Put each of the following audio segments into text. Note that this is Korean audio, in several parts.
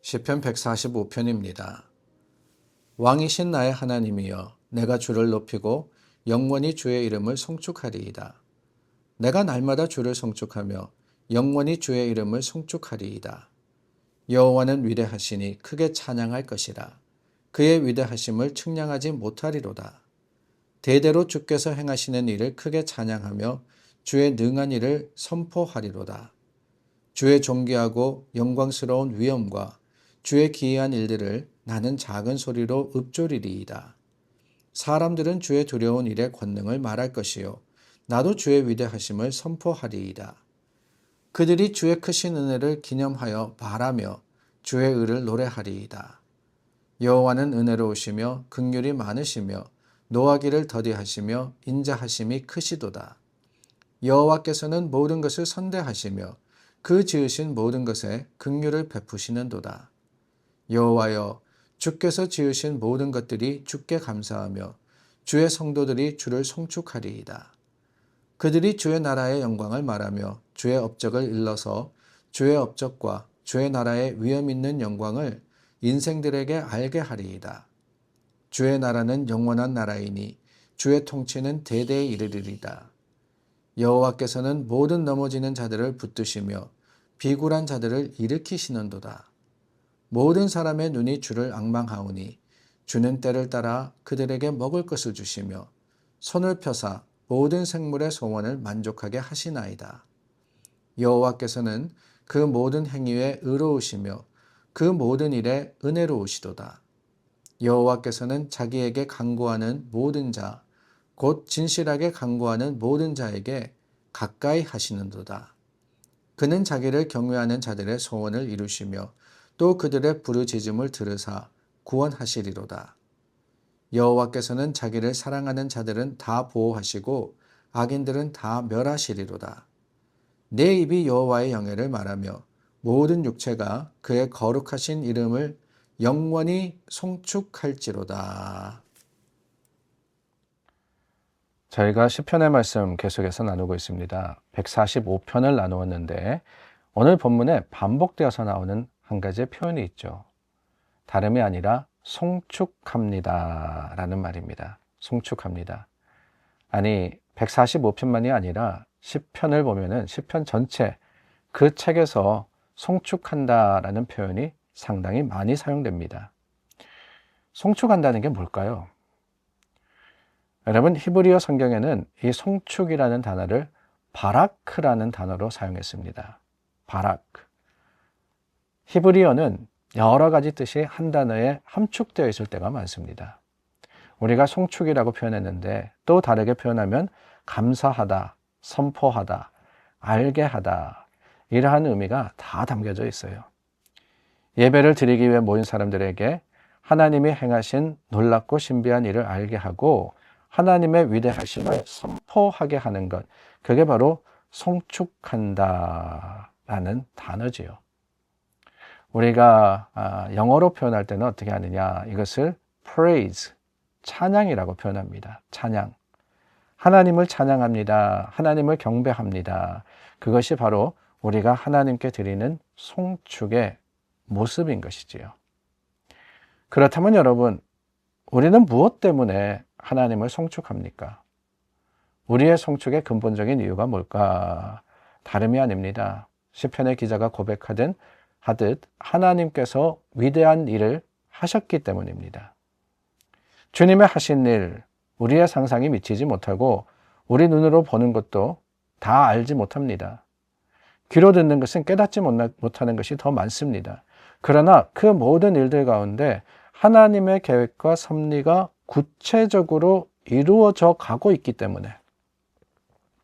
시편 145편입니다. 왕이신 나의 하나님이여, 내가 주를 높이고 영원히 주의 이름을 송축하리이다. 내가 날마다 주를 송축하며 영원히 주의 이름을 송축하리이다. 여호와는 위대하시니 크게 찬양할 것이라. 그의 위대하심을 측량하지 못하리로다. 대대로 주께서 행하시는 일을 크게 찬양하며 주의 능한 일을 선포하리로다. 주의 존귀하고 영광스러운 위엄과 주의 기이한 일들을 나는 작은 소리로 읊조리리이다. 사람들은 주의 두려운 일의 권능을 말할 것이요 나도 주의 위대하심을 선포하리이다. 그들이 주의 크신 은혜를 기념하여 말하며 주의 의를 노래하리이다. 여호와는 은혜로우시며 긍휼이 많으시며 노하기를 더디하시며 인자하심이 크시도다. 여호와께서는 모든 것을 선대하시며 그 지으신 모든 것에 긍휼을 베푸시는도다. 여호와여, 주께서 지으신 모든 것들이 주께 감사하며 주의 성도들이 주를 송축하리이다. 그들이 주의 나라의 영광을 말하며 주의 업적을 일러서 주의 업적과 주의 나라의 위엄 있는 영광을 인생들에게 알게 하리이다. 주의 나라는 영원한 나라이니 주의 통치는 대대에 이르리이다. 여호와께서는 모든 넘어지는 자들을 붙드시며 비굴한 자들을 일으키시는도다. 모든 사람의 눈이 주를 앙망하오니 주는 때를 따라 그들에게 먹을 것을 주시며 손을 펴사 모든 생물의 소원을 만족하게 하시나이다. 여호와께서는 그 모든 행위에 의로우시며 그 모든 일에 은혜로우시도다. 여호와께서는 자기에게 간구하는 모든 자, 곧 진실하게 간구하는 모든 자에게 가까이 하시는도다. 그는 자기를 경외하는 자들의 소원을 이루시며 또 그들의 부르짖음을 들으사 구원하시리로다. 여호와께서는 자기를 사랑하는 자들은 다 보호하시고 악인들은 다 멸하시리로다. 내 입이 여호와의 영예를 말하며 모든 육체가 그의 거룩하신 이름을 영원히 송축할지로다. 저희가 시편의 말씀 계속해서 나누고 있습니다. 145편을 나누었는데 오늘 본문에 반복되어서 나오는 한 가지의 표현이 있죠. 다름이 아니라 송축합니다 라는 말입니다. 송축합니다. 아니 145편만이 아니라 시편을 보면은 시편 전체 그 책에서 송축한다 라는 표현이 상당히 많이 사용됩니다. 송축한다는 게 뭘까요? 여러분, 히브리어 성경에는 이 송축이라는 단어를 바라크라는 단어로 사용했습니다. 바라크. 히브리어는 여러 가지 뜻이 한 단어에 함축되어 있을 때가 많습니다. 우리가 송축이라고 표현했는데 또 다르게 표현하면 감사하다, 선포하다, 알게 하다 이러한 의미가 다 담겨져 있어요. 예배를 드리기 위해 모인 사람들에게 하나님이 행하신 놀랍고 신비한 일을 알게 하고 하나님의 위대하심을 선포하게 하는 것, 그게 바로 송축한다라는 단어지요. 우리가 영어로 표현할 때는 어떻게 하느냐, 이것을 praise, 찬양이라고 표현합니다. 찬양. 하나님을 찬양합니다. 하나님을 경배합니다. 그것이 바로 우리가 하나님께 드리는 송축의 모습인 것이지요. 그렇다면 여러분, 우리는 무엇 때문에 하나님을 송축합니까? 우리의 송축의 근본적인 이유가 뭘까? 다름이 아닙니다. 시편의 기자가 고백하듯 하나님께서 위대한 일을 하셨기 때문입니다. 주님의 하신 일, 우리의 상상이 미치지 못하고 우리 눈으로 보는 것도 다 알지 못합니다. 귀로 듣는 것은 깨닫지 못하는 것이 더 많습니다. 그러나 그 모든 일들 가운데 하나님의 계획과 섭리가 구체적으로 이루어져 가고 있기 때문에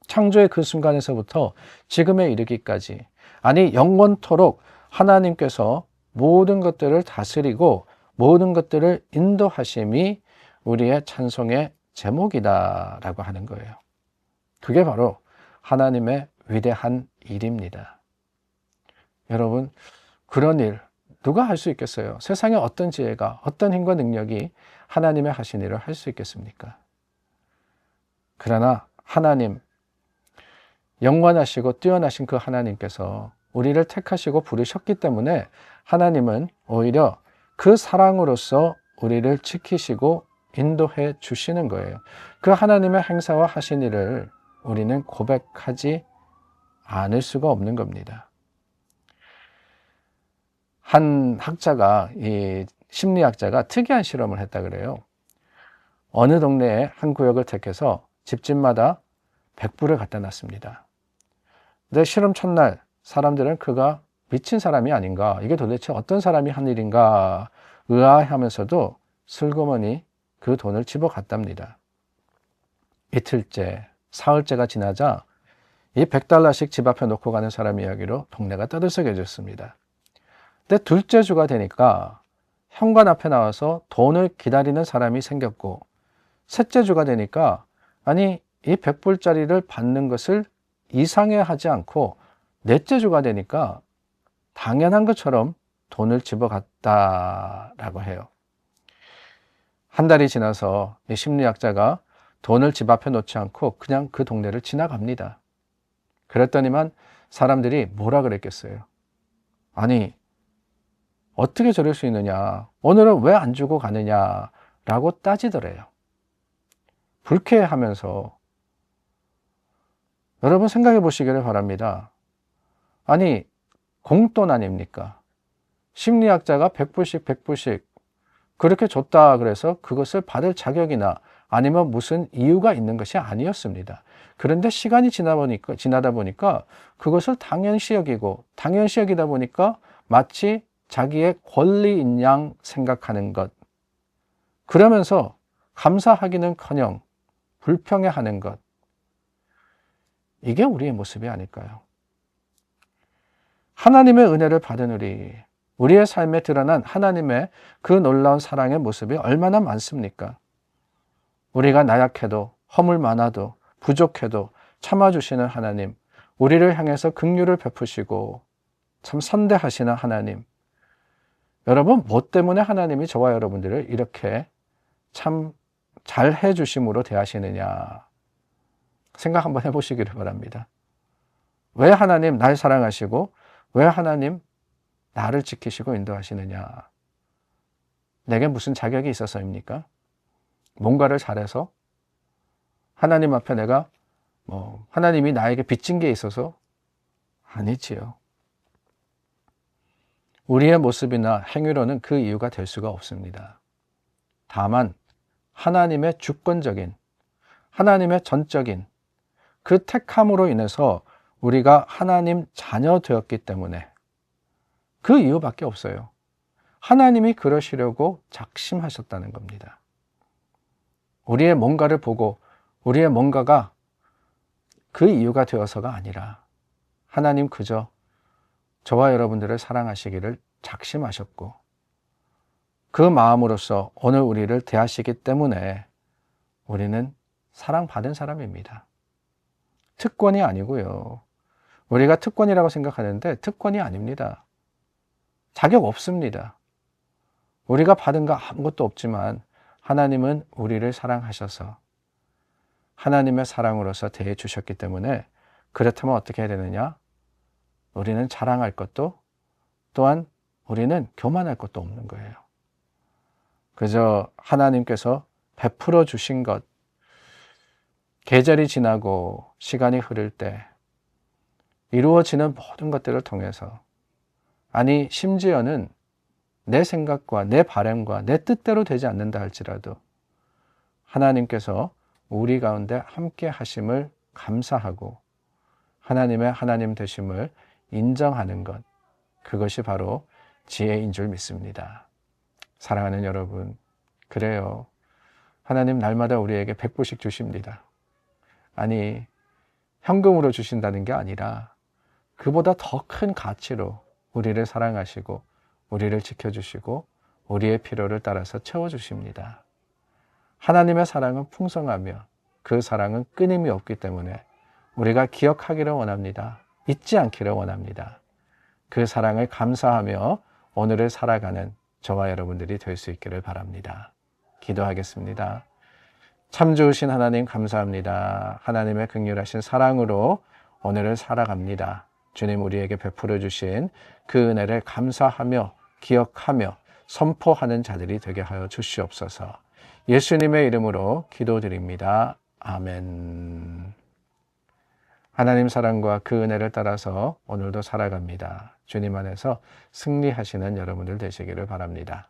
창조의 그 순간에서부터 지금에 이르기까지, 아니 영원토록 하나님께서 모든 것들을 다스리고 모든 것들을 인도하심이 우리의 찬송의 제목이다라고 하는 거예요. 그게 바로 하나님의 위대한 일입니다. 여러분, 그런 일 누가 할 수 있겠어요? 세상에 어떤 지혜가, 어떤 힘과 능력이 하나님의 하신 일을 할 수 있겠습니까? 그러나 하나님, 영원하시고 뛰어나신 그 하나님께서 우리를 택하시고 부르셨기 때문에 하나님은 오히려 그 사랑으로서 우리를 지키시고 인도해 주시는 거예요. 그 하나님의 행사와 하신 일을 우리는 고백하지 않을 수가 없는 겁니다. 한 학자가, 이 심리학자가 특이한 실험을 했다 그래요. 어느 동네에 한 구역을 택해서 집집마다 백불을 갖다 놨습니다. 근데 실험 첫날 사람들은 그가 미친 사람이 아닌가, 이게 도대체 어떤 사람이 한 일인가 의아해하면서도 슬그머니 그 돈을 집어갔답니다. 이틀째, 사흘째가 지나자 이 $100씩 집 앞에 놓고 가는 사람 이야기로 동네가 떠들썩해졌습니다. 근데 둘째 주가 되니까 현관 앞에 나와서 돈을 기다리는 사람이 생겼고, 셋째 주가 되니까 아니 이 100불짜리를 받는 것을 이상해하지 않고, 넷째 주가 되니까 당연한 것처럼 돈을 집어갔다라고 해요. 한 달이 지나서 이 심리학자가 돈을 집 앞에 놓지 않고 그냥 그 동네를 지나갑니다. 그랬더니만 사람들이 뭐라 그랬겠어요? 아니, 어떻게 저럴 수 있느냐? 오늘은 왜 안 주고 가느냐라고 따지더래요. 불쾌하면서. 여러분 생각해 보시기를 바랍니다. 아니, 공돈 아닙니까? 심리학자가 100불씩 그렇게 줬다 그래서 그것을 받을 자격이나 아니면 무슨 이유가 있는 것이 아니었습니다. 그런데 시간이 지나다 보니까 그것을 당연시 여기고, 당연시 여기다 보니까 마치 자기의 권리인 양 생각하는 것, 그러면서 감사하기는커녕 불평해하는 것, 이게 우리의 모습이 아닐까요? 하나님의 은혜를 받은 우리의 삶에 드러난 하나님의 그 놀라운 사랑의 모습이 얼마나 많습니까? 우리가 나약해도, 허물 많아도, 부족해도 참아주시는 하나님, 우리를 향해서 긍휼을 베푸시고 참 선대하시는 하나님. 여러분, 뭐 때문에 하나님이 저와 여러분들을 이렇게 참 잘해 주심으로 대하시느냐 생각 한번 해보시기를 바랍니다. 왜 하나님 날 사랑하시고 왜 하나님 나를 지키시고 인도하시느냐? 내게 무슨 자격이 있어서입니까? 뭔가를 잘해서? 하나님 앞에 내가 하나님이 나에게 빚진 게 있어서? 아니지요. 우리의 모습이나 행위로는 그 이유가 될 수가 없습니다. 다만 하나님의 주권적인, 하나님의 전적인 그 택함으로 인해서 우리가 하나님 자녀 되었기 때문에, 그 이유밖에 없어요. 하나님이 그러시려고 작심하셨다는 겁니다. 우리의 뭔가를 보고 우리의 뭔가가 그 이유가 되어서가 아니라 하나님 그저 저와 여러분들을 사랑하시기를 작심하셨고, 그 마음으로서 오늘 우리를 대하시기 때문에 우리는 사랑받은 사람입니다. 특권이 아니고요. 우리가 특권이라고 생각하는데 특권이 아닙니다. 자격 없습니다. 우리가 받은 거 아무것도 없지만 하나님은 우리를 사랑하셔서 하나님의 사랑으로서 대해 주셨기 때문에, 그렇다면 어떻게 해야 되느냐? 우리는 자랑할 것도, 또한 우리는 교만할 것도 없는 거예요. 그저 하나님께서 베풀어 주신 것, 계절이 지나고 시간이 흐를 때 이루어지는 모든 것들을 통해서, 아니 심지어는 내 생각과 내 바람과 내 뜻대로 되지 않는다 할지라도 하나님께서 우리 가운데 함께 하심을 감사하고 하나님의 하나님 되심을 인정하는 것, 그것이 바로 지혜인 줄 믿습니다. 사랑하는 여러분, 그래요. 하나님 날마다 우리에게 100불씩 주십니다. 아니, 현금으로 주신다는 게 아니라 그보다 더 큰 가치로 우리를 사랑하시고 우리를 지켜주시고 우리의 필요를 따라서 채워주십니다. 하나님의 사랑은 풍성하며 그 사랑은 끊임이 없기 때문에 우리가 기억하기를 원합니다. 잊지 않기를 원합니다. 그 사랑을 감사하며 오늘을 살아가는 저와 여러분들이 될 수 있기를 바랍니다. 기도하겠습니다. 참 좋으신 하나님 감사합니다. 하나님의 긍휼하신 사랑으로 오늘을 살아갑니다. 주님, 우리에게 베풀어 주신 그 은혜를 감사하며 기억하며 선포하는 자들이 되게 하여 주시옵소서. 예수님의 이름으로 기도드립니다. 아멘. 하나님 사랑과 그 은혜를 따라서 오늘도 살아갑니다. 주님 안에서 승리하시는 여러분들 되시기를 바랍니다.